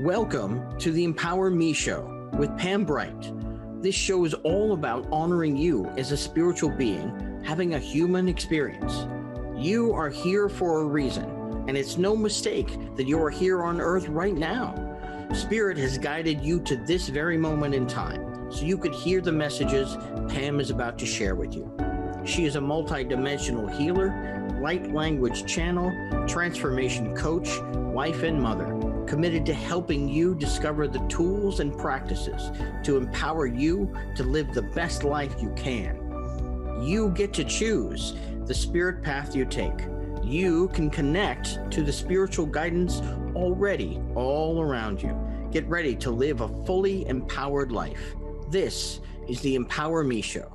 Welcome to the Empower Me Show with Pam Bright. This show is all about honoring you as a spiritual being having a human experience. You are here for a reason, and it's no mistake that you are here on earth right now. Spirit has guided you to this very moment in time, so you could hear the messages Pam is about to share with you. She is a multidimensional healer, light language channel, transformation coach, wife, and mother, committed to helping you discover the tools and practices to empower you to live the best life you can. You get to choose the spirit path you take. You can connect to the spiritual guidance already all around you. Get ready to live a fully empowered life. This is the Empower Me Show.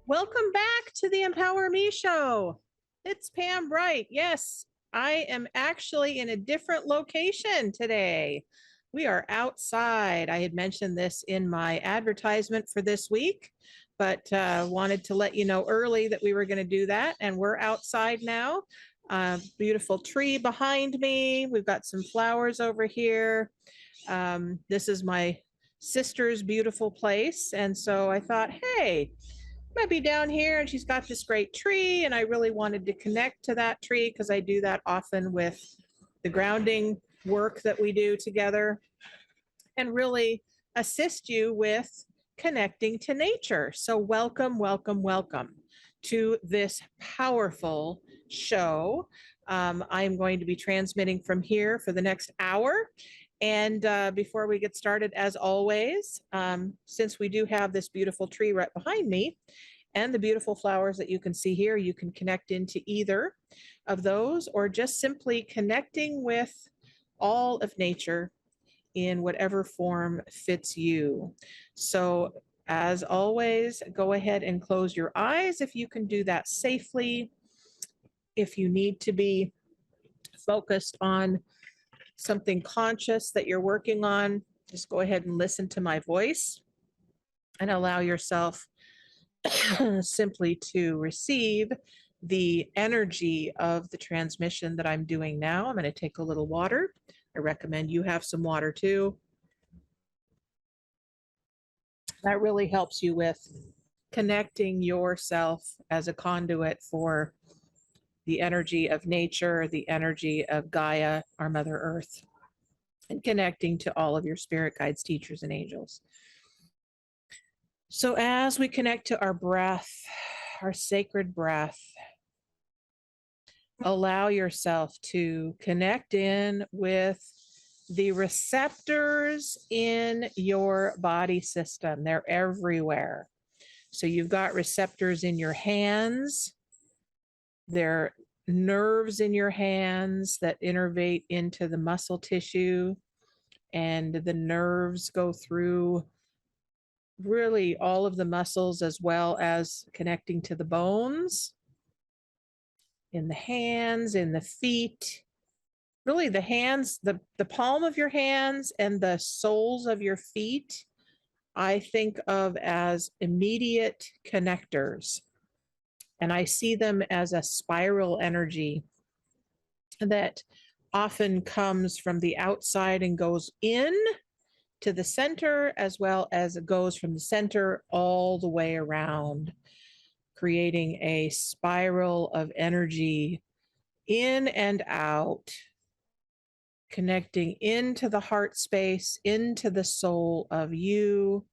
Welcome back to the Empower Me Show. It's Pam Bright. Yes, I am actually in a different location today. We are outside. I had mentioned this in my advertisement for this week, but wanted to let you know early that we were going to do that. And we're outside now. Beautiful tree behind me. We've got some flowers over here. This is my sister's beautiful place. And so I thought, hey, might be down here, and she's got this great tree, and I really wanted to connect to that tree because I do that often with the grounding work that we do together, and really assist you with connecting to nature. So welcome, welcome, welcome to this powerful show. I'm going to be transmitting from here for the next hour. And before we get started, as always, since we do have this beautiful tree right behind me and the beautiful flowers that you can see here, you can connect into either of those or just simply connecting with all of nature in whatever form fits you. So as always, go ahead and close your eyes if you can do that safely. If you need to be focused on something conscious that you're working on, just go ahead and listen to my voice and allow yourself simply to receive the energy of the transmission that I'm doing now. I'm going to take a little water. I recommend you have some water too. That really helps you with connecting yourself as a conduit for the energy of nature, the energy of Gaia, our Mother Earth, and connecting to all of your spirit guides, teachers, and angels. So as we connect to our breath, our sacred breath, allow yourself to connect in with the receptors in your body system. They're everywhere. So you've got receptors in your hands. There are nerves in your hands that innervate into the muscle tissue, and the nerves go through really all of the muscles as well as connecting to the bones in the hands, in the feet. Really the hands, the palm of your hands and the soles of your feet, I think of as immediate connectors. And I see them as a spiral energy that often comes from the outside and goes in to the center, as well as it goes from the center all the way around, creating a spiral of energy in and out, connecting into the heart space, into the soul of you,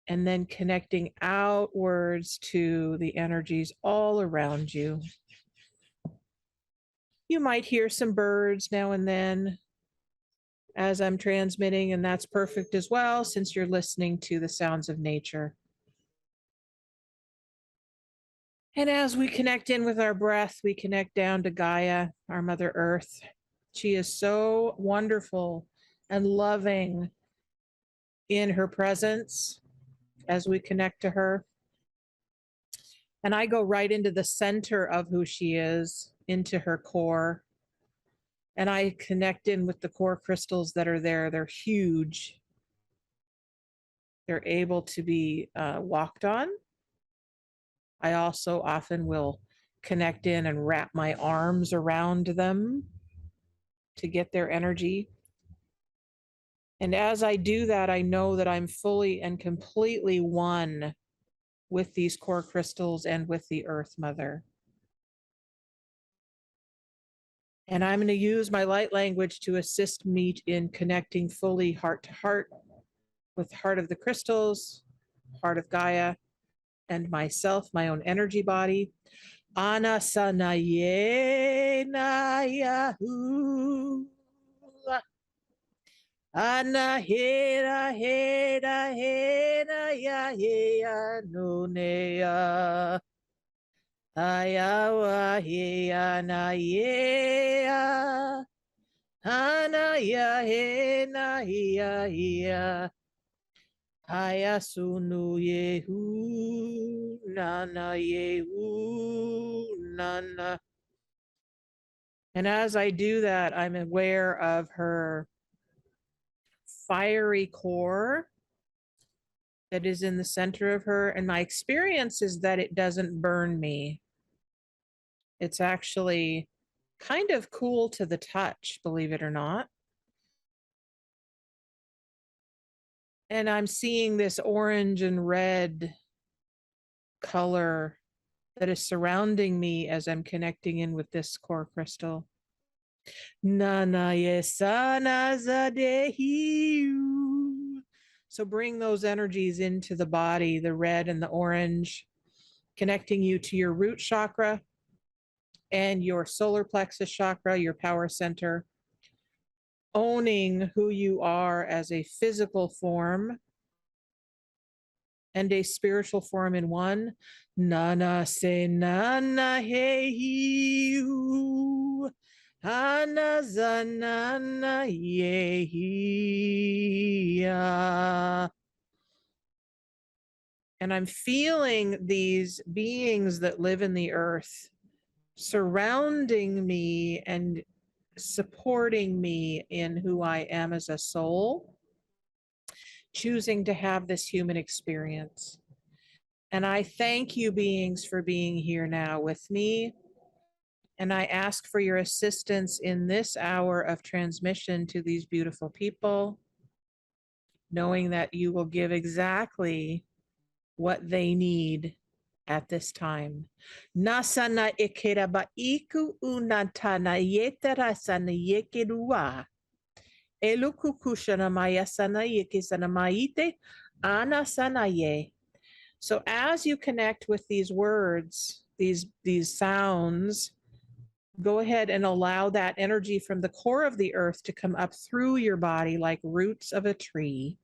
and then connecting outwards to the energies all around you. You might hear some birds now and then as I'm transmitting, and that's perfect as well, since you're listening to the sounds of nature. And as we connect in with our breath, we connect down to Gaia, our Mother Earth. She is so wonderful and loving in her presence as we connect to her. And I go right into the center of who she is, into her core. And I connect in with the core crystals that are there. They're huge. They're able to be walked on. I also often will connect in and wrap my arms around them to get their energy. And as I do that, I know that I'm fully and completely one with these core crystals and with the Earth Mother. And I'm going to use my light language to assist me in connecting fully heart to heart with the heart of the crystals, heart of Gaia, and myself, my own energy body. Anasanaye na yahu. Anahera hera hera ya ya no ne ya. Ayawa ya na ya. Anaya he na ya ya. Ayasunu yehu nana yehu nana. And as I do that, I'm aware of her fiery core that is in the center of her. And my experience is that it doesn't burn me. It's actually kind of cool to the touch, believe it or not. And I'm seeing this orange and red color that is surrounding me as I'm connecting in with this core crystal. Nana yesana zadehiu. So bring those energies into the body, the red and the orange, connecting you to your root chakra and your solar plexus chakra, your power center, owning who you are as a physical form and a spiritual form in one. Nana se nana heiu. Hana zanana yehia. And I'm feeling these beings that live in the earth surrounding me and supporting me in who I am as a soul, choosing to have this human experience. And I thank you, beings, for being here now with me. And I ask for your assistance in this hour of transmission to these beautiful people, knowing that you will give exactly what they need at this time. Nasana ikiraba iku unatana yetara sana yekirua. Elukukushana mayasana yekisana maite anasana ye. So as you connect with these words, these sounds, go ahead and allow that energy from the core of the earth to come up through your body like roots of a tree,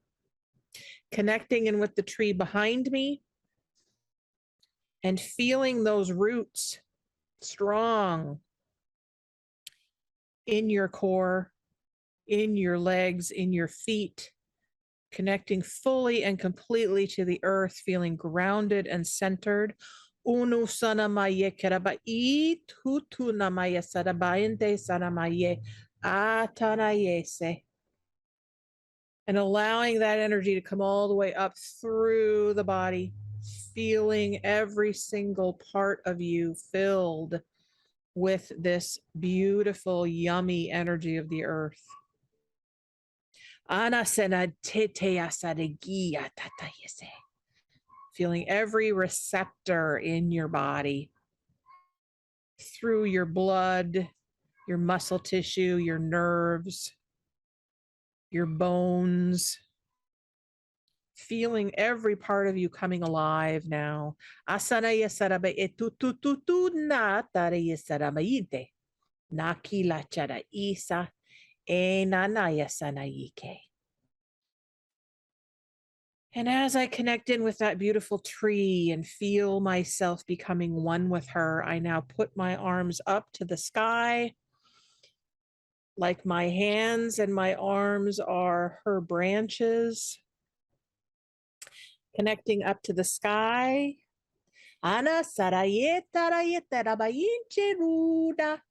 connecting in with the tree behind me and feeling those roots strong in your core, in your legs, in your feet, connecting fully and completely to the earth, feeling grounded and centered. Unu sana maye kerabai tutu na maya sarabayente sana maye atanayese. And allowing that energy to come all the way up through the body, feeling every single part of you filled with this beautiful, yummy energy of the earth. Feeling every receptor in your body, through your blood, your muscle tissue, your nerves, your bones, feeling every part of you coming alive now. Asana yasarabe etutututu na tare yasarabaite. Nakila chara isa enana yasana yike. And as I connect in with that beautiful tree and feel myself becoming one with her, I now put my arms up to the sky, like my hands and my arms are her branches, connecting up to the sky. Ana sarayeta rayeta rabayinche ruda.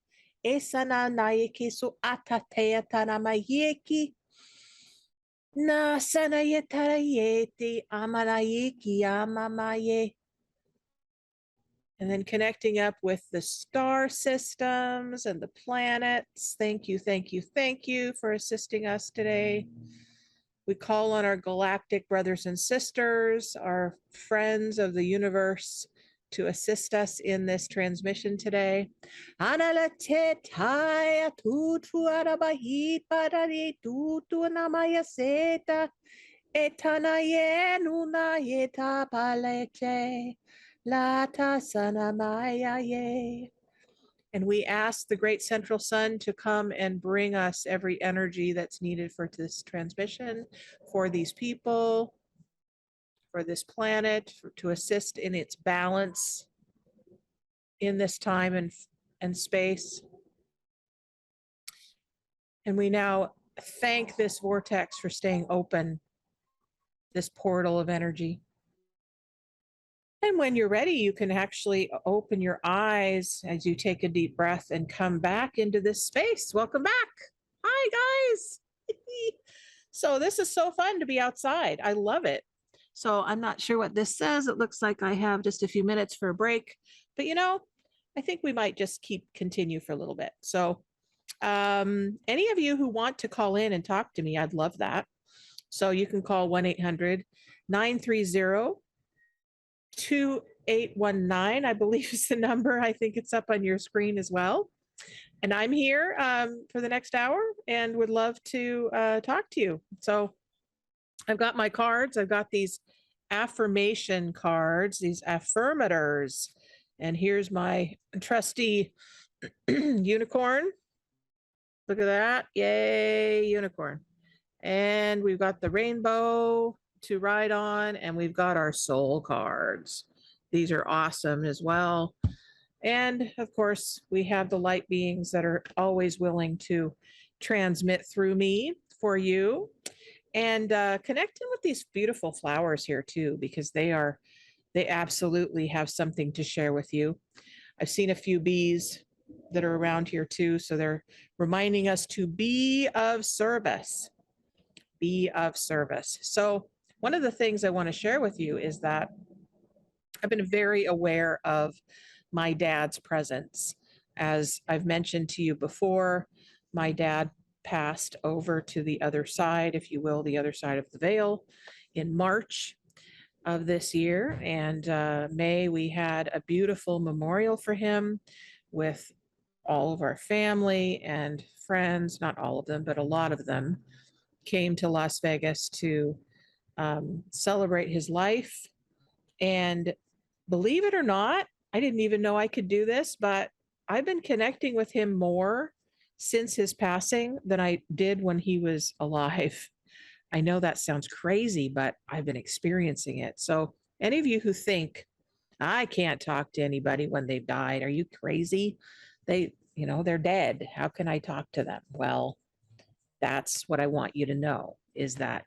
Esana nayeke so atatea tanamayeki. Na sanayeta rayeti amarayeki amamaye. And then connecting up with the star systems and the planets. Thank you, thank you, thank you for assisting us today. We call on our galactic brothers and sisters, our friends of the universe, to assist us in this transmission today. And we ask the great central sun to come and bring us every energy that's needed for this transmission, for these people, for this planet, to assist in its balance in this time and space. And we now thank this vortex for staying open, this portal of energy. And when you're ready, you can actually open your eyes as you take a deep breath and come back into this space. Welcome back. Hi, guys. So this is so fun to be outside. I love it. So I'm not sure what this says. It looks like I have just a few minutes for a break, but I think we might just continue for a little bit. So any of you who want to call in and talk to me, I'd love that. So you can call 1-800-930-2819, I believe is the number. I think it's up on your screen as well. And I'm here for the next hour and would love to talk to you. So I've got my cards. I've got these affirmation cards, these affirmators. And here's my trusty unicorn. Look at that. Yay, unicorn. And we've got the rainbow to ride on, and we've got our soul cards. These are awesome as well. And of course, we have the light beings that are always willing to transmit through me for you. And connecting with these beautiful flowers here too, because they absolutely have something to share with you. I've seen a few bees that are around here too, so they're reminding us to be of service. Be of service. So one of the things I want to share with you is that I've been very aware of my dad's presence. As I've mentioned to you before, my dad passed over to the other side, if you will, the other side of the veil in March of this year. And May, we had a beautiful memorial for him with all of our family and friends, not all of them, but a lot of them came to Las Vegas to celebrate his life. And believe it or not, I didn't even know I could do this, but I've been connecting with him more since his passing than I did when he was alive. I know that sounds crazy, but I've been experiencing it. So any of you who think I can't talk to anybody when they've died, are you crazy? They're dead. How can I talk to them? Well, that's what I want you to know, is that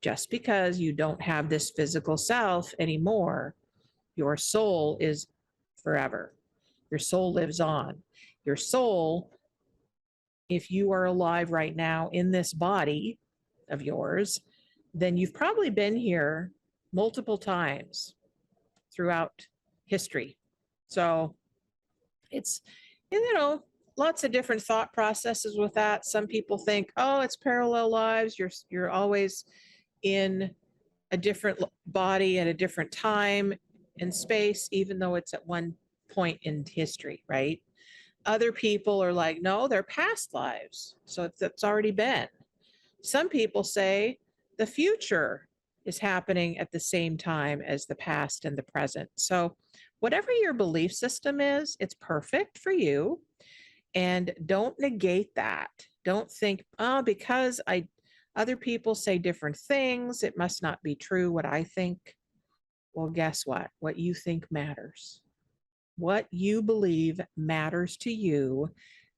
just because you don't have this physical self anymore, your soul is forever. Your soul lives on. Your soul, if you are alive right now in this body of yours, then you've probably been here multiple times throughout history. So it's, lots of different thought processes with that. Some people think, oh, it's parallel lives. You're always in a different body at a different time and space, even though it's at one point in history, right? Other people are like, no, they're past lives. So it's already been. Some people say the future is happening at the same time as the past and the present. So whatever your belief system is, it's perfect for you. And don't negate that. Don't think, oh, because other people say different things, it must not be true what I think. Well, guess what? What you think matters. What you believe matters to you.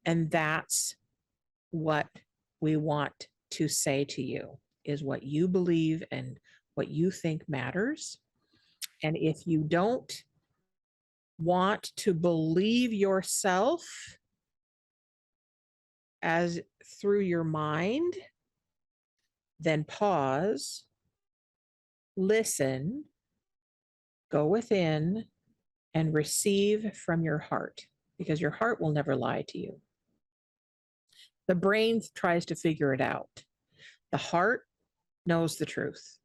And that's what we want to say to you, is what you believe and what you think matters. And if you don't want to believe yourself as through your mind, then pause, listen, go within, and receive from your heart, because your heart will never lie to you. The brain tries to figure it out. The heart knows the truth.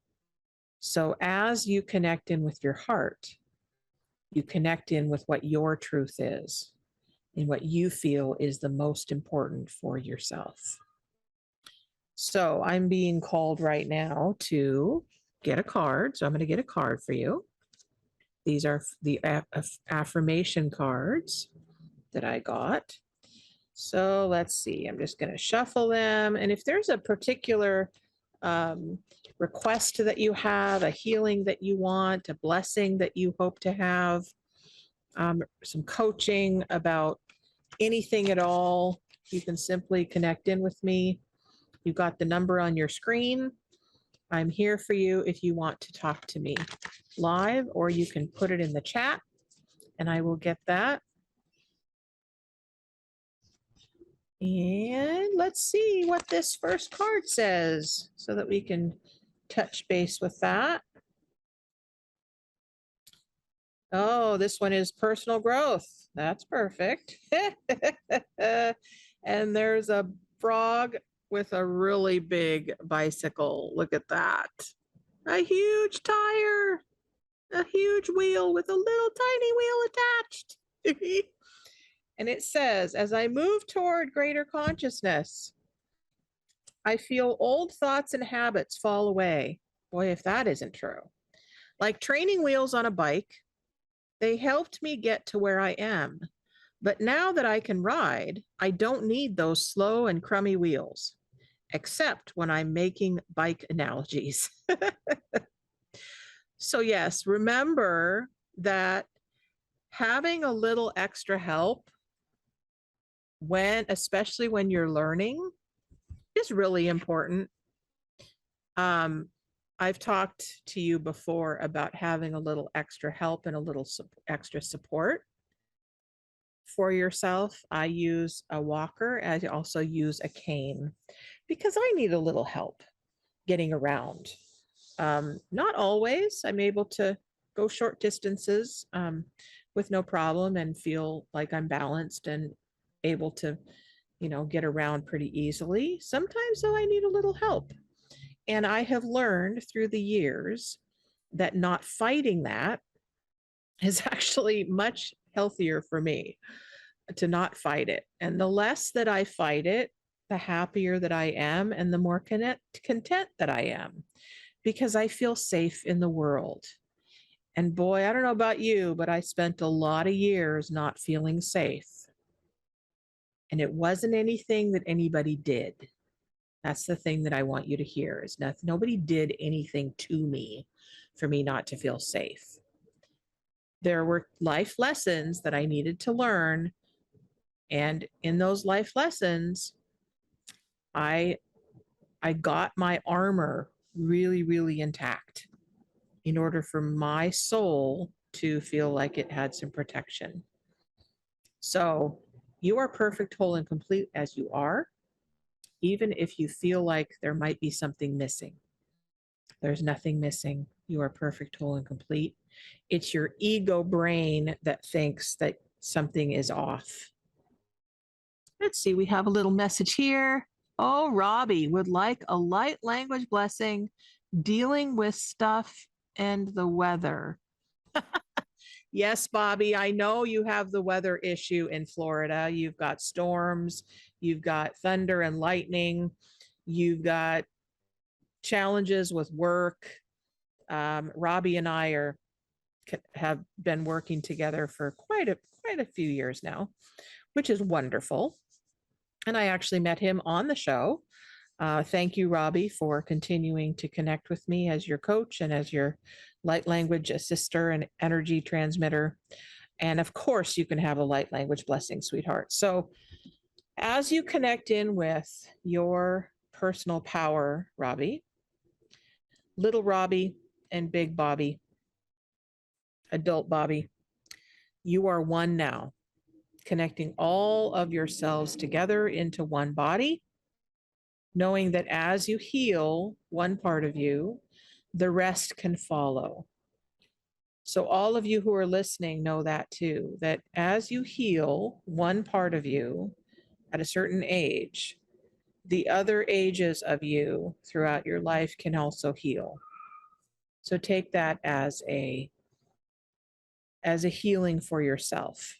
So as you connect in with your heart, you connect in with what your truth is and what you feel is the most important for yourself. So I'm being called right now to get a card. So I'm going to get a card for you. These are the affirmation cards that I got. So let's see, I'm just going to shuffle them. And if there's a particular request that you have, a healing that you want, a blessing that you hope to have, some coaching about anything at all, you can simply connect in with me. You've got the number on your screen. I'm here for you if you want to talk to me live, or you can put it in the chat and I will get that. And let's see what this first card says so that we can touch base with that. Oh, this one is personal growth. That's perfect. And there's a frog with a really big bicycle. Look at that. A huge tire, a huge wheel with a little tiny wheel attached. And it says, as I move toward greater consciousness, I feel old thoughts and habits fall away. Boy, if that isn't true. Like training wheels on a bike, they helped me get to where I am. But now that I can ride, I don't need those slow and crummy wheels, except when I'm making bike analogies. So yes, remember that having a little extra help especially when you're learning, is really important. I've talked to you before about having a little extra help and a little extra support for yourself. I use a walker. I also use a cane because I need a little help getting around. Not always. I'm able to go short distances with no problem and feel like I'm balanced and able to, get around pretty easily. Sometimes, though, I need a little help. And I have learned through the years that not fighting that is actually much healthier for me, to not fight it. And the less that I fight it, the happier that I am and the more content that I am, because I feel safe in the world. And boy, I don't know about you, but I spent a lot of years not feeling safe. And it wasn't anything that anybody did. That's the thing that I want you to hear, is nobody did anything to me for me not to feel safe. There were life lessons that I needed to learn. And in those life lessons, I got my armor really, really intact in order for my soul to feel like it had some protection. So you are perfect, whole, and complete as you are, even if you feel like there might be something missing. There's nothing missing. You are perfect, whole, and complete. It's your ego brain that thinks that something is off. Let's see, we have a little message here. Oh, Robbie would like a light language blessing dealing with stuff and the weather. Yes, Bobby, I know you have the weather issue in Florida. You've got storms, you've got thunder and lightning, you've got challenges with work. Robbie and I have been working together for quite a few years now, which is wonderful. And I actually met him on the show. Thank you, Robbie, for continuing to connect with me as your coach and as your light language assister and energy transmitter. And of course, you can have a light language blessing, sweetheart. So as you connect in with your personal power, Robbie, little Robbie and big Bobby, adult Bobby, you are one now, connecting all of yourselves together into one body, knowing that as you heal one part of you, the rest can follow. So all of you who are listening know that too, that as you heal one part of you at a certain age, the other ages of you throughout your life can also heal. So take that as a healing for yourself.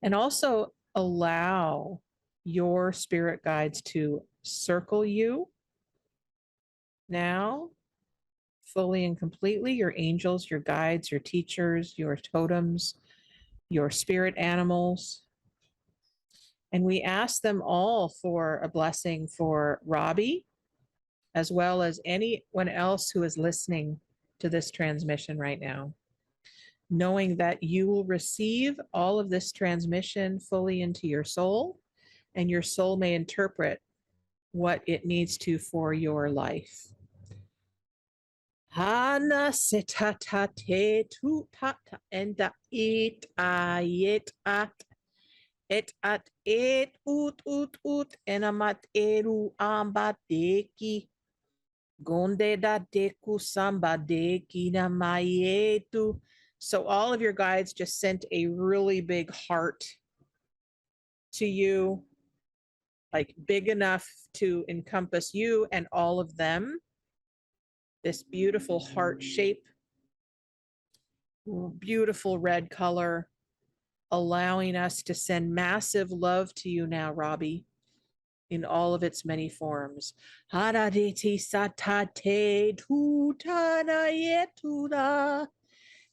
And also allow your spirit guides to circle you now, fully and completely, your angels, your guides, your teachers, your totems, your spirit animals. And we ask them all for a blessing for Robbie, as well as anyone else who is listening to this transmission right now, knowing that you will receive all of this transmission fully into your soul, and your soul may interpret what it needs to for your life. Hana sitata te tu tata enda it ayet at et at et ut enamat eru ambadeki gonde da deku sambadeki na mayetu. So all of your guides just sent a really big heart to you, like big enough to encompass you and all of them. This beautiful heart shape, beautiful red color, allowing us to send massive love to you now, Robbie, in all of its many forms. Haraditi satate tutana yetula.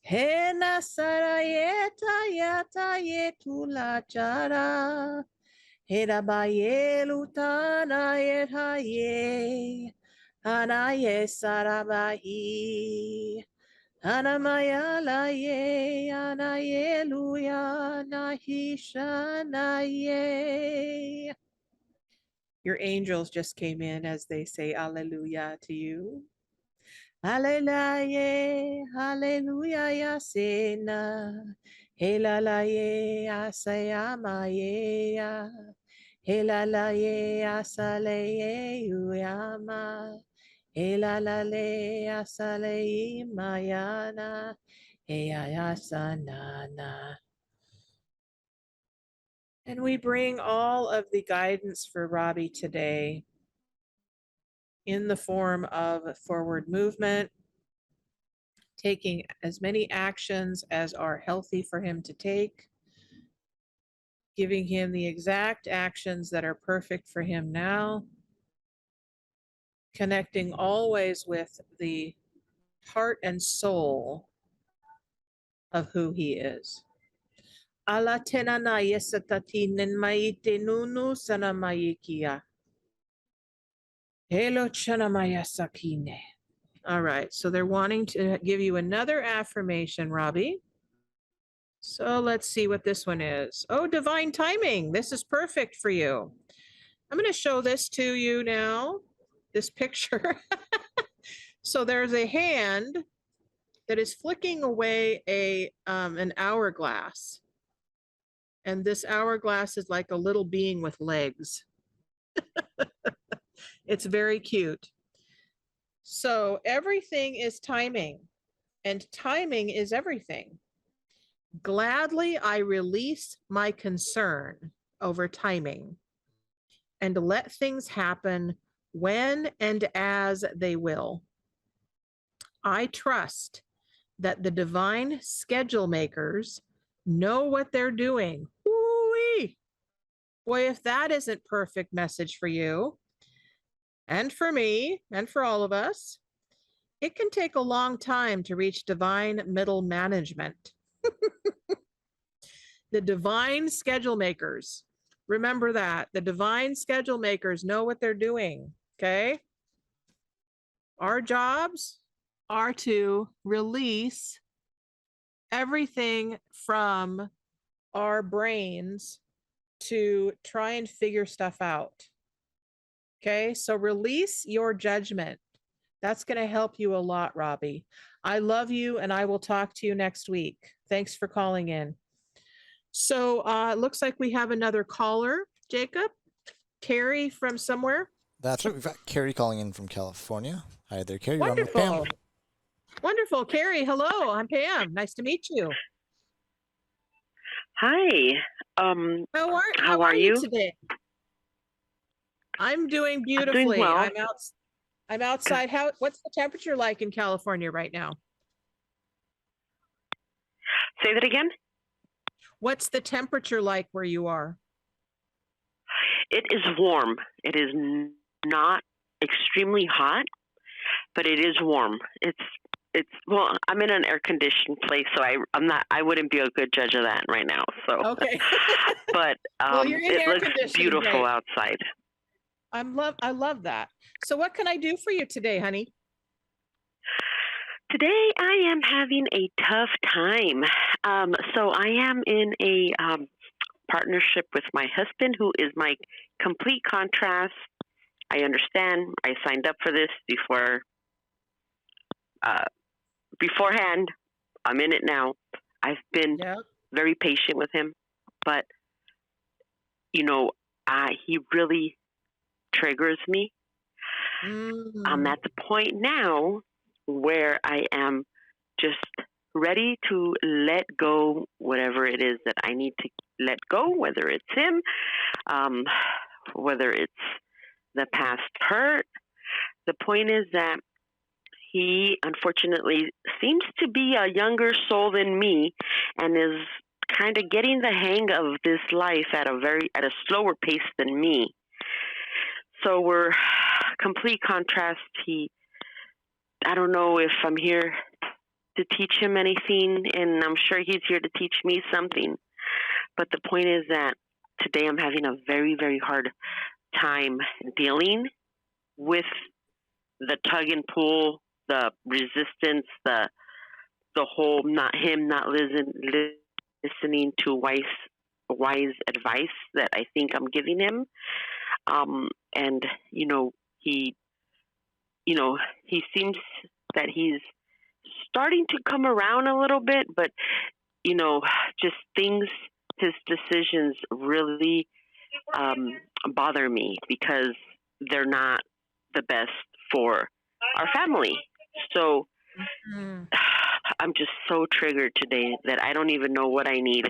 Hena sarayeta yata yetula chara. Heda bayelutana yetaye. Anaye sarabahi. Anamayalaye, anayeluya, nahishanaye. Your angels just came in as they say alleluia to you. Hallelujah, hallelujah, yasena. Helalaye, asayamaye. Helalaye, asalaye, uyama. Elalale asale mayana eyayasanana. And we bring all of the guidance for Robbie today in the form of forward movement, taking as many actions as are healthy for him to take, giving him the exact actions that are perfect for him now, connecting always with the heart and soul of who he is. Ala tenana yesatatinen maite nunu sana maikia. Helo chana mayasakine. All right, so they're wanting to give you another affirmation, Robbie. So let's see what this one is. Oh, divine timing. This is perfect for you. I'm going to show this to you now, this picture. So there's a hand that is flicking away an hourglass. And this hourglass is like a little being with legs. It's very cute. So everything is timing, and timing is everything. Gladly I release my concern over timing and let things happen when and as they will. I trust that the divine schedule makers know what they're doing. Woo-wee. Boy, if that isn't perfect message for you, and for me, and for all of us, it can take a long time to reach divine middle management. The divine schedule makers, remember that. The divine schedule makers know what they're doing, okay? Our jobs are to release everything from our brains to try and figure stuff out. Okay, so release your judgment. That's going to help you a lot, Robbie. I love you, and I will talk to you next week. Thanks for calling in. So it looks like we have another caller, Jacob. Carrie from somewhere. That's right. We've got Carrie calling in from California. Hi there, Carrie. You're on with Wonderful. Pam. Wonderful. Carrie, hello. I'm Pam. Nice to meet you. Hi. How are How how are are you you? today? I'm doing I'm doing beautifully. well. I'm outside. What's the temperature like in California right now? Say that again. What's the temperature like where you are? It is warm. It is not extremely hot, but it is warm. It's well, I'm in an air conditioned place, so I'm not. I wouldn't be a good judge of that right now. So, Okay. but Well, you're in it air looks conditioning. beautiful Great. outside. I love that. So what can I do for you today, honey? Today I am having a tough time. So I am in a partnership with my husband, who is my complete contrast. I understand. I signed up for this uh, beforehand. I'm in it now. I've been Yeah. very patient with him, but you know, he really triggers me. I'm Mm, at the point now where I am just ready to let go whatever it is that I need to let go, whether it's him, um, whether it's the past hurt. The point is that he unfortunately seems to be a younger soul than me and is kind of getting the hang of this life at a slower pace than me. So we're complete contrast. He I don't know if I'm here to teach him anything, and I'm sure he's here to teach me something. But the point is that today I'm having a very, very hard time dealing with the tug and pull, the resistance, the whole listening to wise advice that I think I'm giving him. And you know, he you know he seems that he's starting to come around a little bit, but you know, just things, his decisions really um, bother me because they're not the best for our family. So mm. I'm just so triggered today that I don't even know what I need.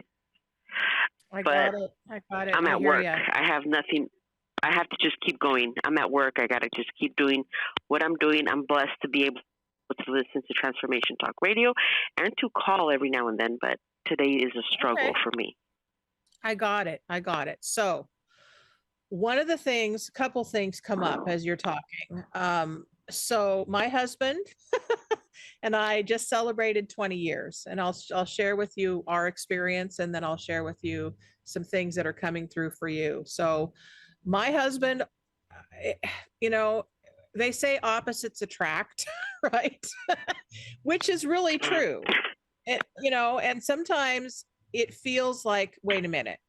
I But got it. I got it. I'm I at hear work. you. I have nothing. I have to just keep going. I'm at work. I got to just keep doing what I'm doing. I'm blessed to be able to listen to Transformation Talk Radio and to call every now and then, but today is a struggle Okay. for me. I got it. I got it. So one of the things, couple things come up as you're talking. So my husband and I just celebrated 20 years, and I'll share with you our experience, and then I'll share with you some things that are coming through for you. So my husband, eh, you know, they say opposites attract, right? Which is really true. And sometimes it feels like, wait a minute,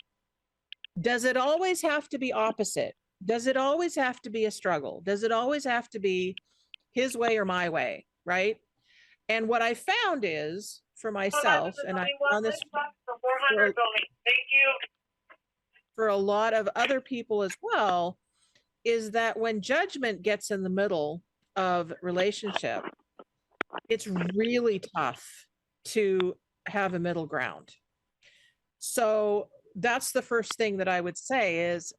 does it always have to be opposite? Does it always have to be a struggle? Does it always have to be his way or my way? Right. And what I found is for myself, and I found this for, for a lot of other people as well, is that when judgment gets in the middle of relationship, it's really tough to have a middle ground. So that's the first thing that I would say is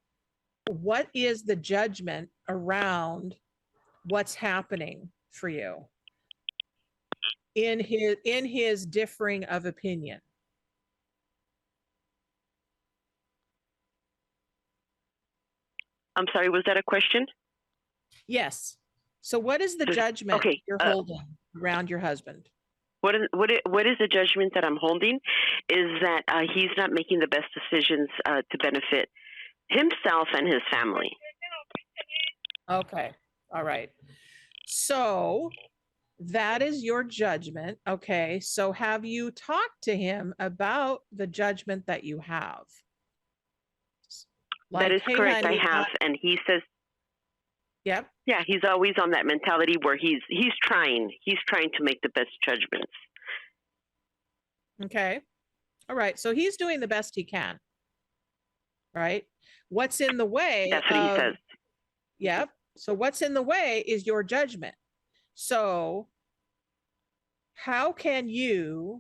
what is the judgment around what's happening for you in his differing of opinion? I'm sorry, was that a question? Yes. So what is the judgment Okay. you're holding around your husband? What is the judgment that I'm holding? Is that he's not making the best decisions to benefit himself and his family. Okay. All right. So that is your judgment. Okay. So have you talked to him about the judgment that you have? That Like, is hey, correct. I honey, have, and he says, yep. yeah, he's always on that mentality where he's trying to make the best judgments. Okay. All right. So he's doing the best he can. Right. What's in the way That's what he of, says. yep. So what's in the way is your judgment. So how can you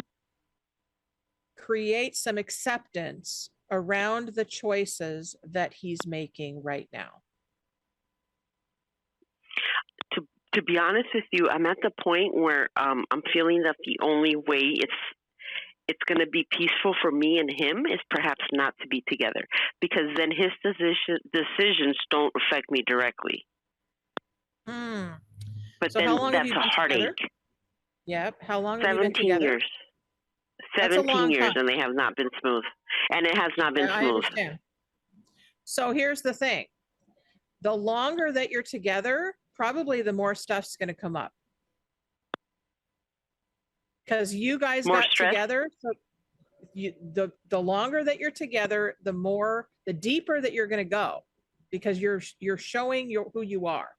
create some acceptance around the choices that he's making right now? To be honest with you, I'm at the point where I'm feeling that the only way it's going to be peaceful for me and him is perhaps not to be together, because then his decisions don't affect me directly. Mm. But So then how long have that's you a been heartache. together? Yep. How long have you been 17 together? years. That's a 17 long years, time. and they have not been smooth. And it has not been Yeah, I smooth. understand. So here's the thing. The longer that you're together, probably the more stuff's going to come up. Because you guys More got stress? together. So the longer that you're together, the deeper that you're going to go, because you're showing who you are.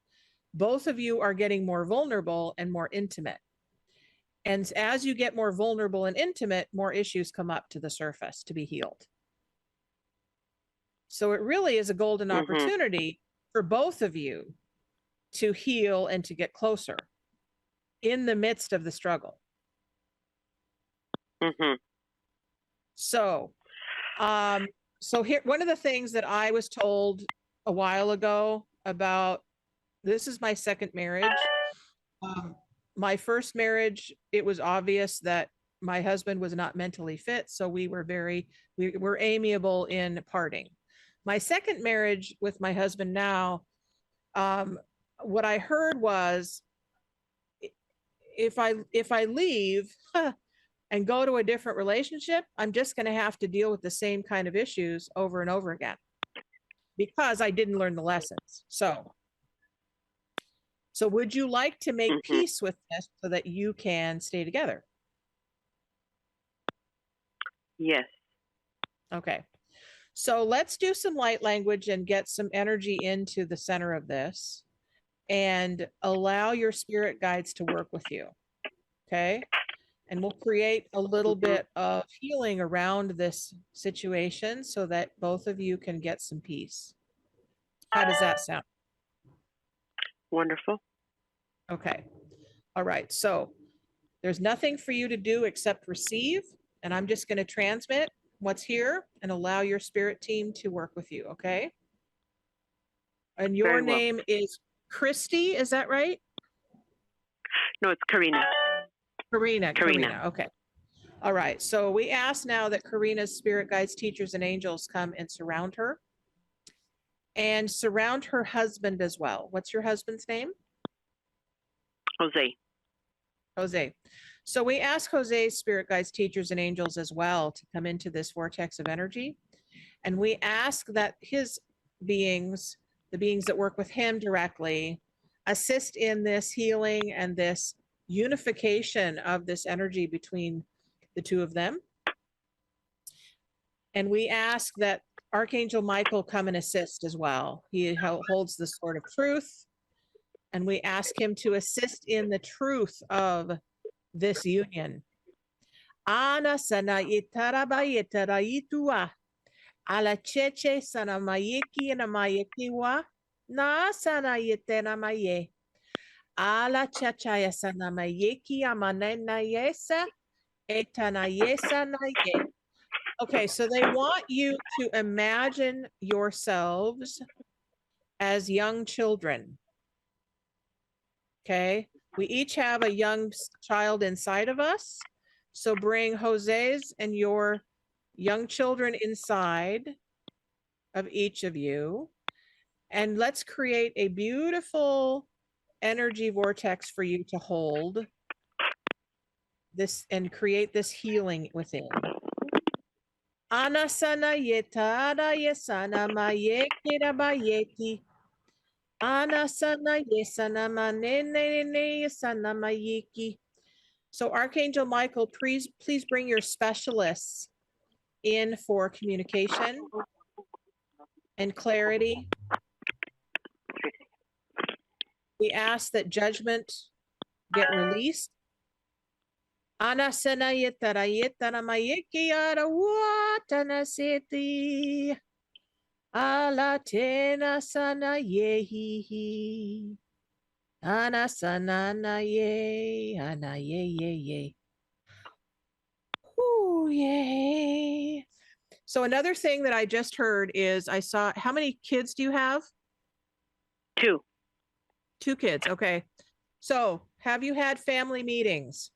Both of you are getting more vulnerable and more intimate. And as you get more vulnerable and intimate, more issues come up to the surface to be healed. So it really is a golden opportunity for both of you to heal and to get closer in the midst of the struggle. So, here, one of the things that I was told a while ago about, this is my second marriage. My first marriage, it was obvious that my husband was not mentally fit, so we were amiable in parting. My second marriage with my husband now, what I heard was, if I leave and go to a different relationship, I'm just going to have to deal with the same kind of issues over and over again, because I didn't learn the lessons. So would you like to make peace with this so that you can stay together? Yes. Okay. So let's do some light language and get some energy into the center of this and allow your spirit guides to work with you. Okay. And we'll create a little bit of healing around this situation so that both of you can get some peace. How does that sound? Wonderful. Okay. All right. So there's nothing for you to do except receive. And I'm just going to transmit what's here and allow your spirit team to work with you. Okay. And your name is Christy. Is that right? No, it's Karina. Karina. Okay. All right. So we ask now that Karina's spirit guides, teachers, and angels come and surround her. And surround her husband as well. What's your husband's name? Jose. So we ask Jose's spirit guides, teachers, and angels as well to come into this vortex of energy. And we ask that his beings, the beings that work with him directly, assist in this healing and this unification of this energy between the two of them. And we ask that Archangel Michael come and assist as well. He holds the sword of truth, and we ask him to assist in the truth of this union. Ana sana itarabayetara itua. Ala cheche sana mayeki na mayekiwa. Na sana yetena maye. Ala chachaya sana mayeki amanena yesa. Etana yesa na ye. Okay, so they want you to imagine yourselves as young children. Okay, we each have a young child inside of us. So bring Jose's and your young children inside of each of you. And let's create a beautiful energy vortex for you to hold this and create this healing within. Anasana yetada yesana mayekira bayeki. Anasana yesana manene yesana mayeki. So Archangel Michael, please bring your specialists in for communication and clarity. We ask that judgment get released. Anasana yetara yetara mayeki ara watana seti. Ala tena sana yehi. Ana sanana yay, ana yay, yay, yay. Ooh, yay. So another thing that I just heard is I saw, how many kids do you have? 2. 2 kids. Okay. So have you had family meetings?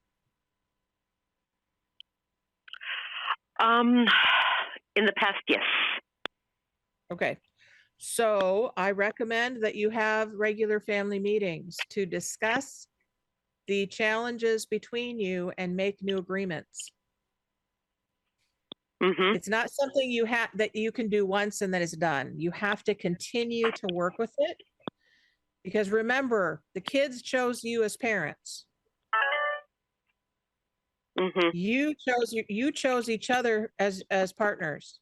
In the past, yes. Okay. So I recommend that you have regular family meetings to discuss the challenges between you and make new agreements. Mhm. It's not something you have that you can do once and then it's done. You have to continue to work with it because remember, the kids chose you as parents. Mhm. You chose each other as partners.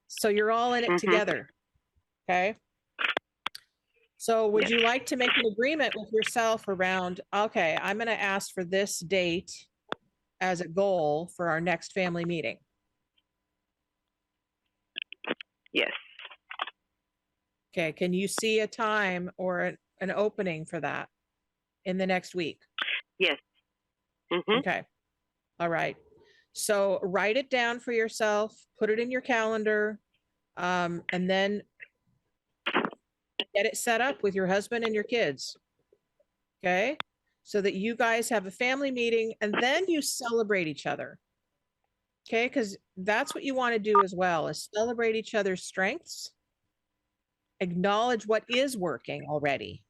So you're all in it Mhm. together. Okay. So would Yes. you like to make an agreement with yourself around, okay, I'm going to ask for this date as a goal for our next family meeting? Yes. Okay. Can you see a time or an opening for that in the next week? Yes. Mhm. Okay. All right. So write it down for yourself, put it in your calendar, and then get it set up with your husband and your kids. Okay. So that you guys have a family meeting and then you celebrate each other. Okay. Because that's what you want to do as well is celebrate each other's strengths, acknowledge what is working already,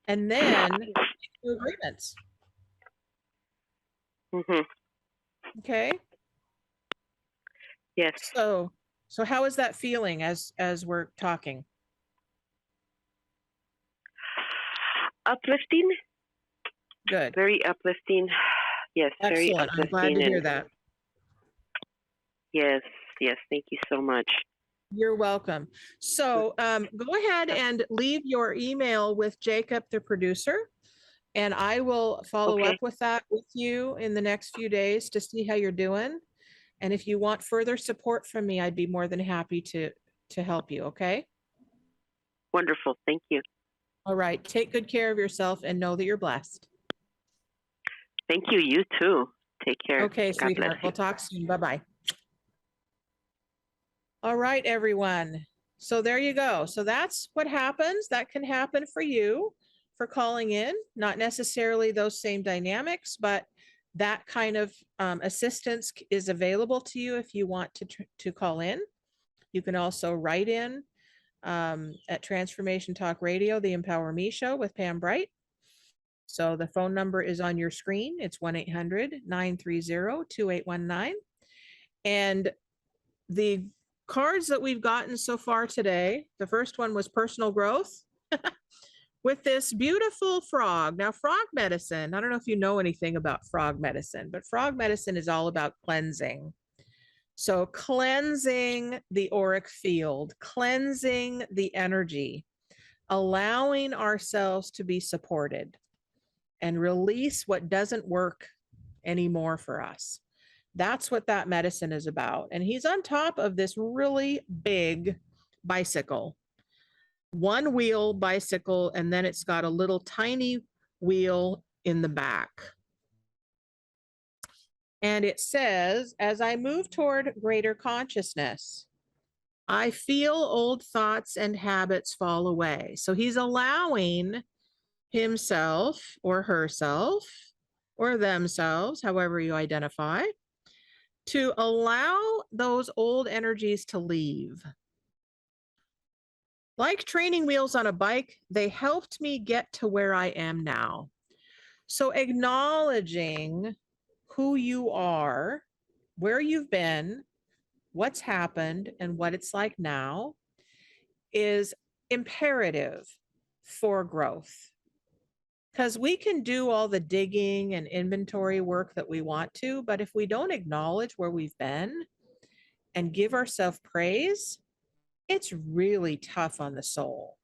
and then make new agreements. Mhm. Okay. Yes. So how is that feeling as we're talking? Uplifting. Good. Very uplifting. Yes. Very Excellent. I'm glad uplifting. to hear And that. yes. Yes. Thank you so much. You're welcome. So go ahead and leave your email with Jacob, the producer, and I will follow Okay. up with that with you in the next few days to see how you're doing. And if you want further support from me, I'd be more than happy to help you. Okay. Wonderful. Thank you. All right. Take good care of yourself and know that you're blessed. Thank you. You too. Take care. Okay, God bless sweetheart. you. We'll talk soon. Bye-bye. All right, everyone. So there you go. So that's what happens. That can happen for you for calling in, not necessarily those same dynamics, but that kind of assistance is available to you if you want to call in. You can also write in at Transformation Talk Radio, the Empower Me Show with Pam Bright. So the phone number is on your screen. It's 1-800-930-2819. And the cards that we've gotten so far today, the first one was personal growth with this beautiful frog. Now, frog medicine, I don't know if you know anything about frog medicine, but frog medicine is all about cleansing. So, cleansing the auric field, cleansing the energy, allowing ourselves to be supported and release what doesn't work anymore for us. That's what that medicine is about. And he's on top of this really big bicycle, one wheel bicycle, and then it's got a little tiny wheel in the back. And it says, as I move toward greater consciousness, I feel old thoughts and habits fall away. So he's allowing himself or herself or themselves, however you identify, to allow those old energies to leave. Like training wheels on a bike, they helped me get to where I am now. So acknowledging who you are, where you've been, what's happened, and what it's like now is imperative for growth. Because we can do all the digging and inventory work that we want to, but if we don't acknowledge where we've been and give ourselves praise, it's really tough on the soul.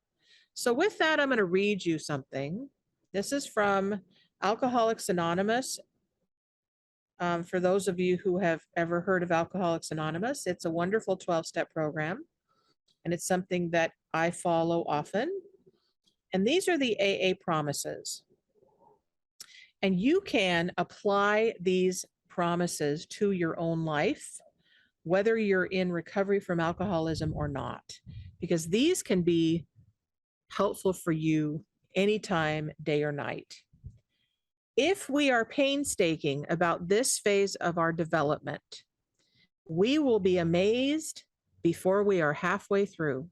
So, with that, I'm going to read you something. This is from Alcoholics Anonymous. For those of you who have ever heard of Alcoholics Anonymous, it's a wonderful 12-step program, and it's something that I follow often. And these are the AA promises. And you can apply these promises to your own life, whether you're in recovery from alcoholism or not, because these can be helpful for you anytime, day or night. If we are painstaking about this phase of our development, we will be amazed before we are halfway through.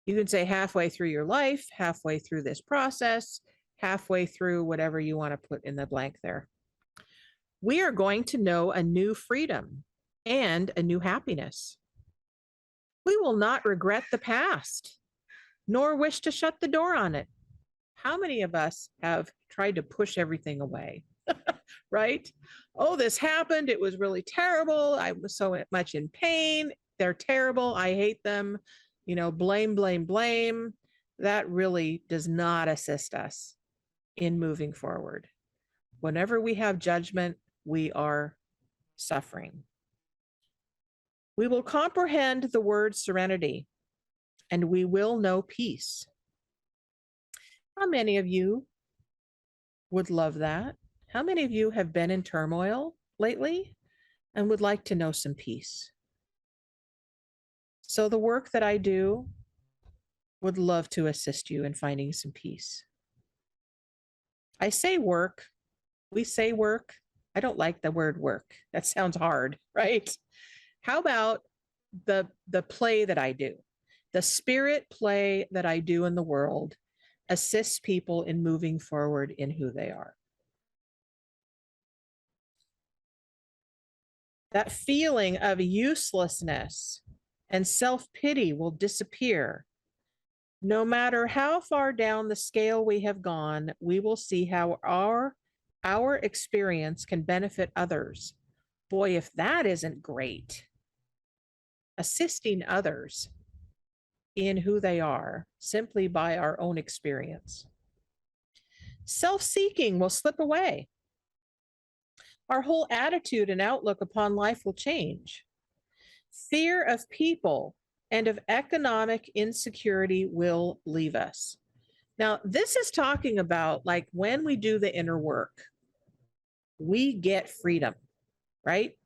You can say halfway through your life, halfway through this process, halfway through whatever you want to put in the blank there. We are going to know a new freedom and a new happiness. We will not regret the past, nor wish to shut the door on it. How many of us have tried to push everything away, right? Oh, this happened. It was really terrible. I was so much in pain. They're terrible. I hate them. You know, blame, blame, blame. That really does not assist us in moving forward. Whenever we have judgment, we are suffering. We will comprehend the word serenity, and we will know peace. How many of you would love that? How many of you have been in turmoil lately and would like to know some peace? So the work that I do would love to assist you in finding some peace. I say work. We say work. I don't like the word work. That sounds hard, right? How about the play that I do? The spirit play that I do in the world assists people in moving forward in who they are. That feeling of uselessness and self-pity will disappear. No matter how far down the scale we have gone, we will see how our experience can benefit others. Boy, if that isn't great. Assisting others in who they are simply by our own experience. Self-seeking will slip away. Our whole attitude and outlook upon life will change. Fear of people and of economic insecurity will leave us. Now, this is talking about like when we do the inner work, we get freedom, right?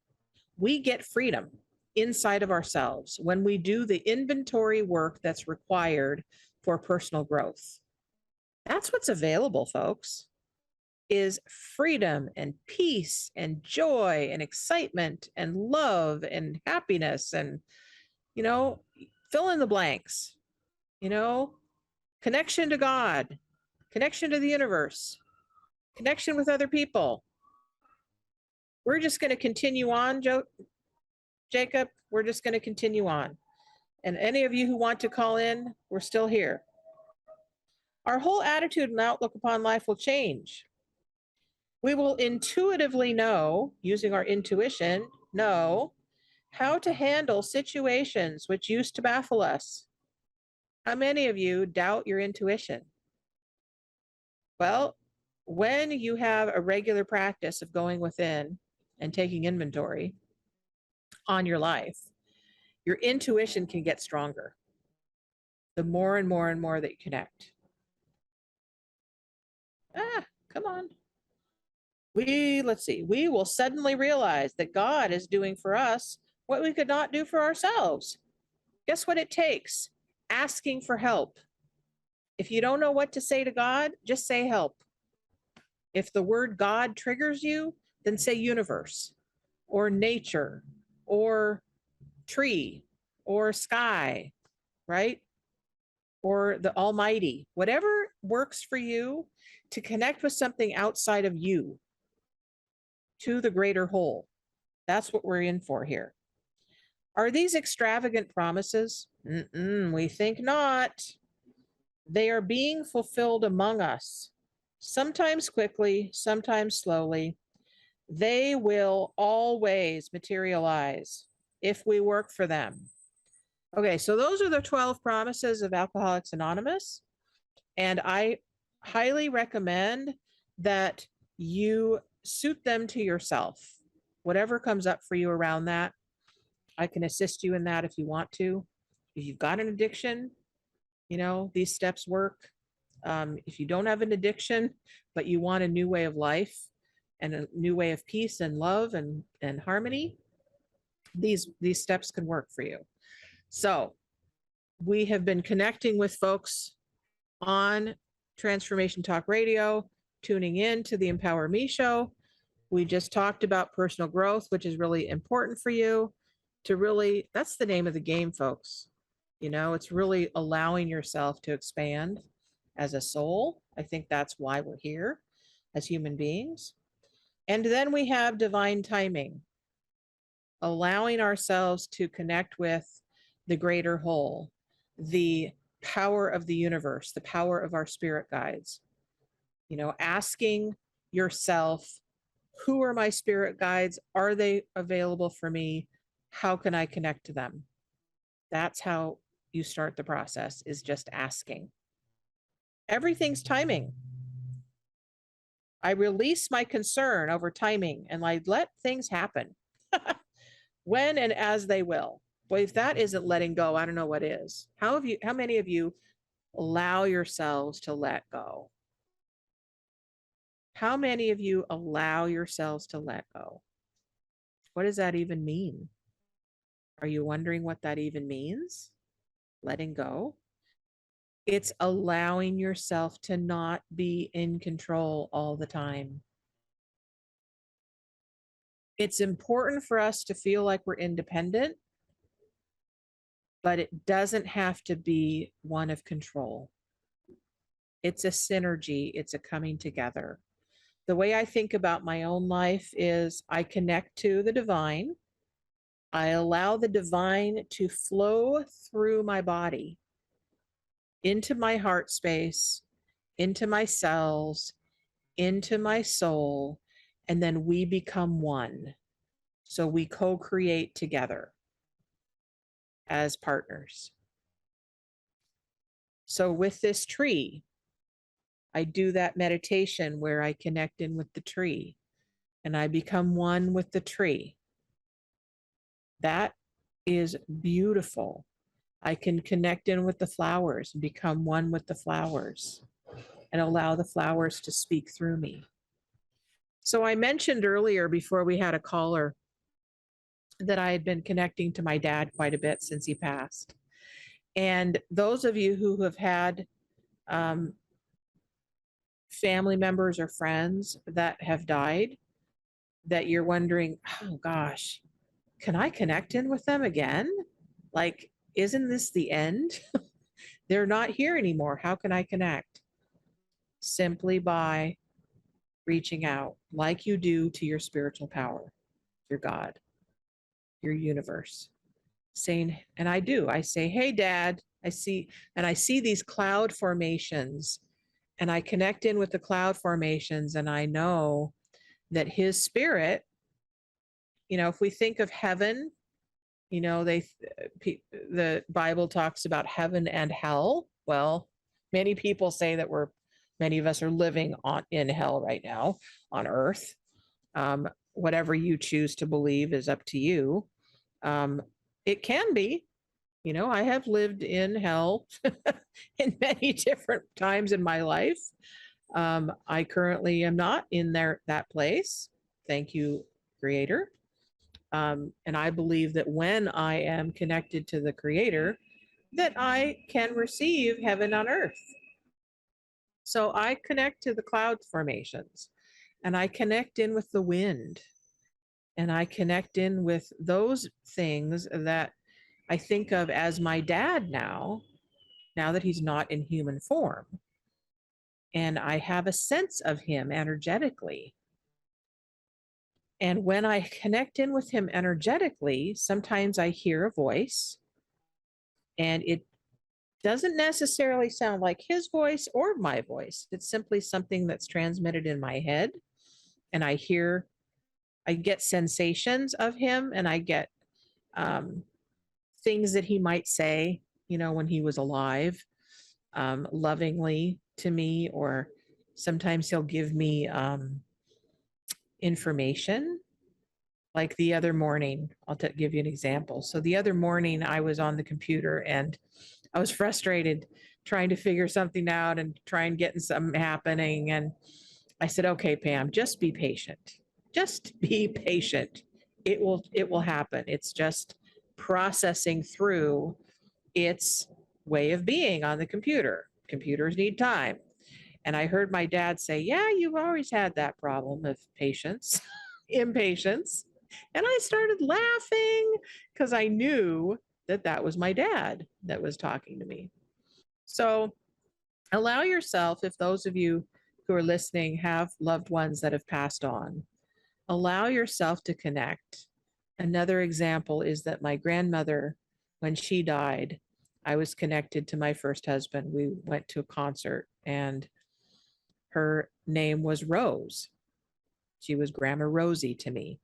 We get freedom inside of ourselves when we do the inventory work that's required for personal growth. That's what's available, folks, is freedom and peace and joy and excitement and love and happiness and, you know, fill in the blanks, you know, connection to God, connection to the universe, connection with other people. We're just going to continue on, Jacob. We're just going to continue on. And any of you who want to call in, we're still here. Our whole attitude and outlook upon life will change. We will intuitively know, using our intuition, know how to handle situations which used to baffle us. How many of you doubt your intuition? Well, when you have a regular practice of going within and taking inventory on your life, your intuition can get stronger the more and more and more that you connect. Come on. Let's see. We will suddenly realize that God is doing for us what we could not do for ourselves. Guess what it takes? Asking for help. If you don't know what to say to God, just say help. If the word God triggers you, then say universe or nature or tree or sky, right? Or the Almighty, whatever works for you to connect with something outside of you to the greater whole. That's what we're in for here. Are these extravagant promises? We think not. They are being fulfilled among us, sometimes quickly, sometimes slowly. They will always materialize if we work for them. Okay, so those are the 12 promises of Alcoholics Anonymous. And I highly recommend that you suit them to yourself. Whatever comes up for you around that, I can assist you in that if you want to. If you've got an addiction, These steps work. If you don't have an addiction, but you want a new way of life and a new way of peace and love and harmony, these steps can work for you. So we have been connecting with folks on Transformation Talk Radio, tuning in to the Empower Me show. We just talked about personal growth, which is really important for you to really, that's the name of the game, folks. It's really allowing yourself to expand as a soul. I think that's why we're here as human beings. And then we have divine timing, allowing ourselves to connect with the greater whole, the power of the universe, the power of our spirit guides. Asking yourself, who are my spirit guides? Are they available for me? How can I connect to them? That's how you start the process, is just asking. Everything's timing. I release my concern over timing and I let things happen when and as they will. Well, if that isn't letting go, I don't know what is. How many of you allow yourselves to let go? How many of you allow yourselves to let go? What does that even mean? Are you wondering what that even means? Letting go? It's allowing yourself to not be in control all the time. It's important for us to feel like we're independent, but it doesn't have to be one of control. It's a synergy. It's a coming together. The way I think about my own life is I connect to the divine. I allow the divine to flow through my body, into my heart space, into my cells, into my soul, and then we become one. So we co-create together as partners. So with this tree, I do that meditation where I connect in with the tree and I become one with the tree. That is beautiful. I can connect in with the flowers and become one with the flowers and allow the flowers to speak through me. So I mentioned earlier before we had a caller that I had been connecting to my dad quite a bit since he passed. And those of you who have had family members or friends that have died, that you're wondering, oh gosh, can I connect in with them again? Like, isn't this the end? They're not here anymore. How can I connect? Simply by reaching out like you do to your spiritual power, your God, your universe. Saying, and I say, hey, Dad, I see these cloud formations, and I connect in with the cloud formations, and I know that his spirit, if we think of heaven, the Bible talks about heaven and hell. Well, many people say that many of us are living in hell right now on earth. Whatever you choose to believe is up to you. It can be, I have lived in hell in many different times in my life. I currently am not in that place. Thank you, Creator. And I believe that when I am connected to the Creator, that I can receive heaven on earth. So I connect to the cloud formations, and I connect in with the wind, and I connect in with those things that I think of as my dad now that he's not in human form. And I have a sense of him energetically. And when I connect in with him energetically, sometimes I hear a voice, and it doesn't necessarily sound like his voice or my voice. It's simply something that's transmitted in my head. And I get sensations of him, and I get things that he might say, when he was alive, lovingly to me, or sometimes he'll give me information. Like the other morning, I'll give you an example. So the other morning I was on the computer and I was frustrated trying to figure something out and trying getting something happening. And I said, okay, Pam, just be patient. Just be patient. It will happen. It's just processing through its way of being on the computer. Computers need time. And I heard my dad say, yeah, you've always had that problem of patience, impatience. And I started laughing because I knew that that was my dad that was talking to me. So allow yourself, if those of you who are listening have loved ones that have passed on, allow yourself to connect. Another example is that my grandmother, when she died, I was connected to my first husband. We went to a concert and her name was Rose. She was Grandma Rosie to me.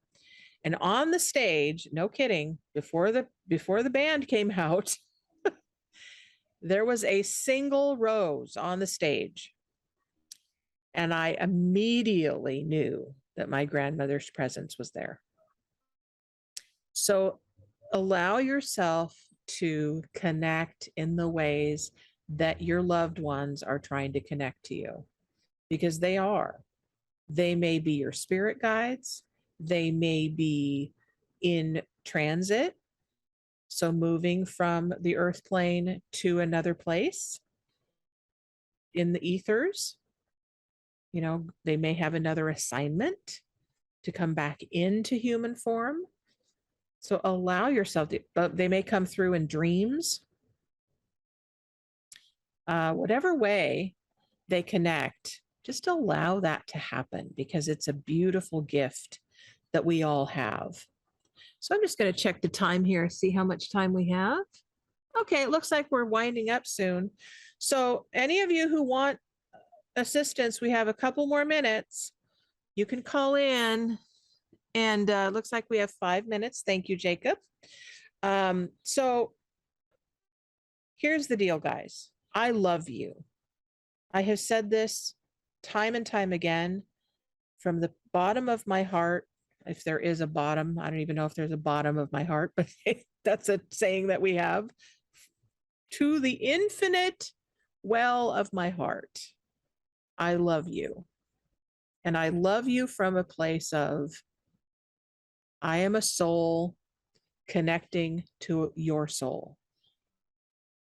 And on the stage, no kidding, before the band came out, there was a single rose on the stage. And I immediately knew that my grandmother's presence was there. So allow yourself to connect in the ways that your loved ones are trying to connect to you, because they are. They may be your spirit guides. They may be in transit, so moving from the earth plane to another place in the ethers. You know, they may have another assignment to come back into human form. So allow yourself to, but they may come through in dreams. Whatever way they connect, just allow that to happen, because it's a beautiful gift that we all have. So I'm just going to check the time here, see how much time we have. Okay, it looks like we're winding up soon. So any of you who want assistance, we have a couple more minutes. You can call in, and looks like we have 5 minutes. Thank you, Jacob. So here's the deal, guys. I love you. I have said this time and time again from the bottom of my heart. If there is a bottom, I don't even know if there's a bottom of my heart, but that's a saying that we have. To the infinite well of my heart, I love you. And I love you from a place of, I am a soul connecting to your soul.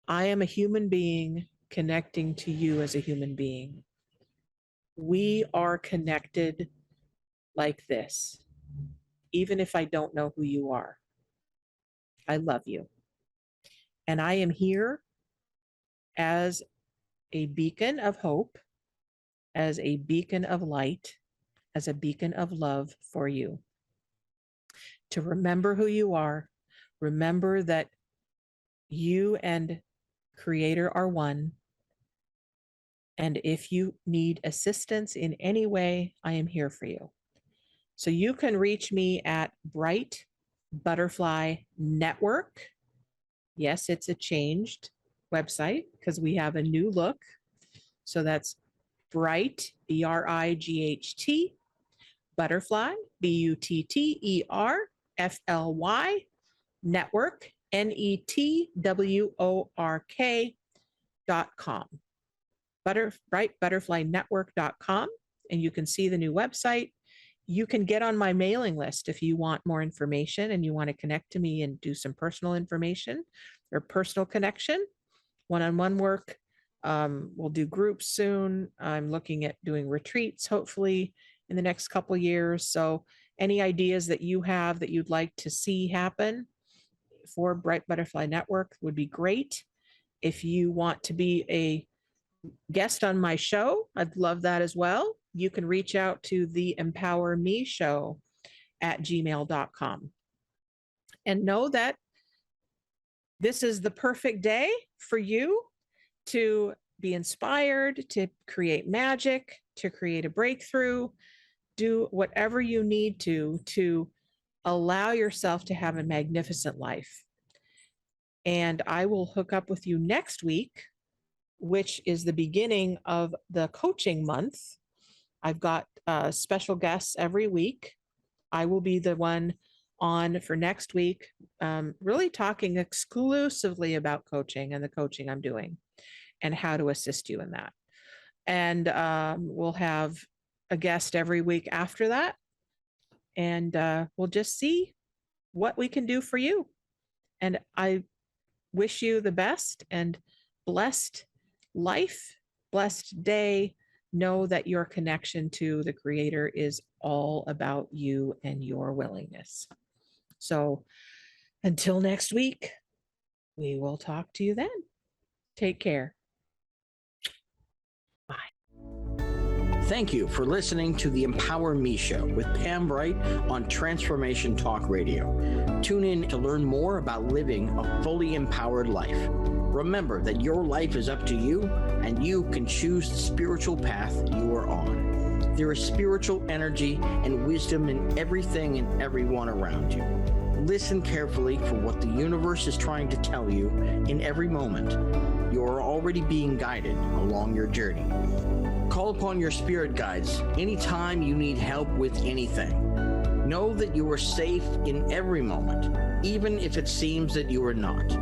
I am a human being connecting to you as a human being. We are connected like this, even if I don't know who you are. I love you. And I am here as a beacon of hope, as a beacon of light, as a beacon of love for you. To remember who you are, remember that you and Creator are one. And if you need assistance in any way, I am here for you. So you can reach me at Bright Butterfly Network. Yes, it's a changed website because we have a new look. So that's Bright, BRIGHT, Butterfly, BUTTERFLY, Network, NETWORK.com. brightbutterflynetwork.com, and you can see the new website. You can get on my mailing list if you want more information and you want to connect to me and do some personal information or personal connection, one-on-one work. We'll do groups soon. I'm looking at doing retreats, hopefully in the next couple of years. So any ideas that you have that you'd like to see happen for Bright Butterfly Network would be great. If you want to be a guest on my show, I'd love that as well. You can reach out to the Empower Me Show at gmail.com. And know that this is the perfect day for you to be inspired, to create magic, to create a breakthrough, do whatever you need to allow yourself to have a magnificent life. And I will hook up with you next week, which is the beginning of the coaching month. I've got special guests every week. I will be the one on for next week, really talking exclusively about coaching and the coaching I'm doing. and how to assist you in that. And we'll have a guest every week after that. And we'll just see what we can do for you. And I wish you the best and blessed life, blessed day. Know that your connection to the Creator is all about you and your willingness. So until next week, we will talk to you then. Take care. Thank you for listening to the Empower Me Show with Pam Bright on Transformation Talk Radio. Tune in to learn more about living a fully empowered life. Remember that your life is up to you, and you can choose the spiritual path you are on. There is spiritual energy and wisdom in everything and everyone around you. Listen carefully for what the universe is trying to tell you in every moment. You are already being guided along your journey. Call upon your spirit guides anytime you need help with anything. Know that you are safe in every moment, even if it seems that you are not.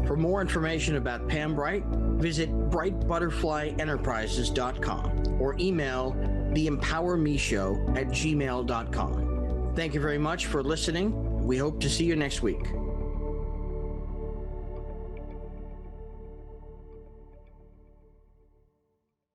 For more information about Pam Bright, visit brightbutterflyenterprises.com or email theempowermeshow@gmail.com. Thank you very much for listening. We hope to see you next week.